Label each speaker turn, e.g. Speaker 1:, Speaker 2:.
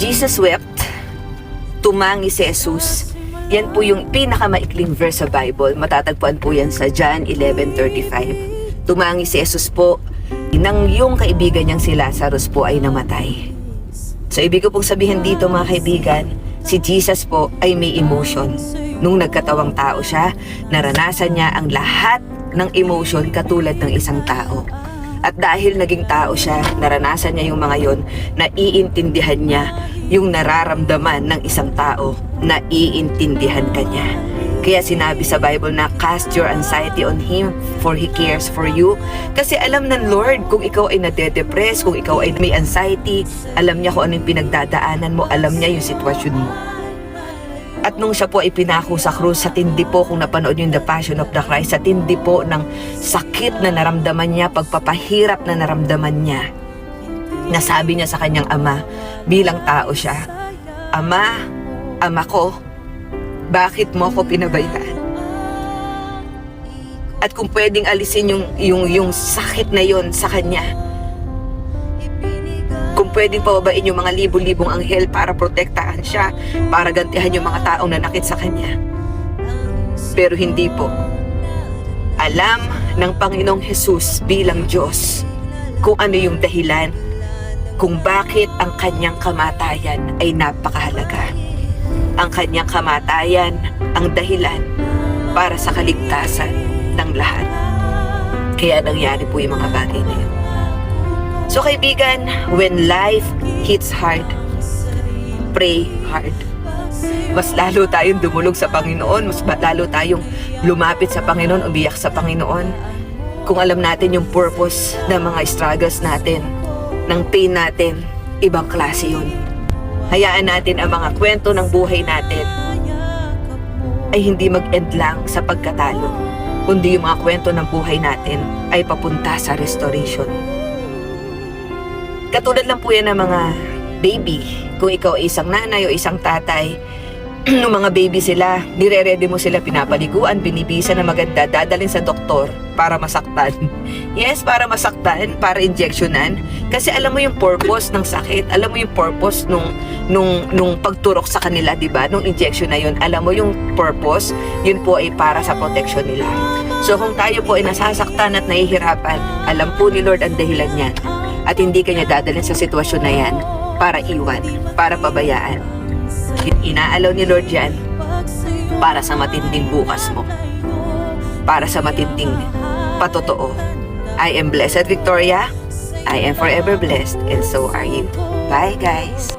Speaker 1: Jesus wept, tumangi si Jesus. Yan po yung pinakamaikling verse sa Bible. Matatagpuan po yan sa John 11:35. Tumangi si Jesus po nang yung kaibigan niyang si Lazarus po ay namatay. So ibig ko pong sabihin dito mga kaibigan, si Jesus po ay may emotion. Nung nagkatawang tao siya, naranasan niya ang lahat ng emotion katulad ng isang tao. At dahil naging tao siya, naranasan niya yung mga yon, naiintindihan niya yung nararamdaman ng isang tao, naiintindihan ka niya. Kaya sinabi sa Bible na cast your anxiety on Him for He cares for you. Kasi alam ng Lord kung ikaw ay nade-depress, kung ikaw ay may anxiety, alam niya kung ano yung pinagdadaanan mo, alam niya yung sitwasyon mo. At nung siya po ay pinako sa krus, sa tindi po, kung napanood yung The Passion of the Christ, sa tindi po ng sakit na naramdaman niya, pagpapahirap na naramdaman niya, nasabi niya sa kanyang ama, bilang tao siya, Ama, ama ko, bakit mo ako pinabayaan? At kung pwedeng alisin yung sakit na yon sa kanya, kung pwedeng pababain yung mga libo-libong anghel para protektahan siya, para gantihan yung mga taong nanakit sa kanya. Pero hindi po. Alam ng Panginoong Jesus bilang Diyos kung ano yung dahilan, kung bakit ang kanyang kamatayan ay napakahalaga. Ang kanyang kamatayan ang dahilan para sa kaligtasan ng lahat. Kaya nangyari po yung mga bagay na yun. So kaibigan, when life hits hard, pray hard. Mas lalo tayong dumulog sa Panginoon, mas lalo tayong lumapit sa Panginoon, umiyak sa Panginoon. Kung alam natin yung purpose ng mga struggles natin, ng pain natin, ibang klase yun. Hayaan natin ang mga kwento ng buhay natin ay hindi mag-end lang sa pagkatalo, kundi yung mga kwento ng buhay natin ay papunta sa restoration. Katulad lang po yan ng mga baby. Kung ikaw ay isang nanay o isang tatay, nung mga baby sila, nire-ready mo sila, pinapaliguan, binibisa na maganda, dadalhin sa doktor para masaktan. Yes, para masaktan, para injectionan. Kasi alam mo yung purpose ng sakit, alam mo yung purpose nung pagturok sa kanila, diba? Nung injection na yun, alam mo yung purpose, yun po ay para sa protection nila. So kung tayo po ay nasasaktan at nahihirapan, alam po ni Lord ang dahilan niyan. At hindi kanya dadalhin sa sitwasyon na yan para iwan, para pabayaan. Inaalaw ni Lord yan para sa matinding bukas mo, para sa matinding patotoo. I am Blessed Victoria. I am forever blessed, and so are you. Bye guys!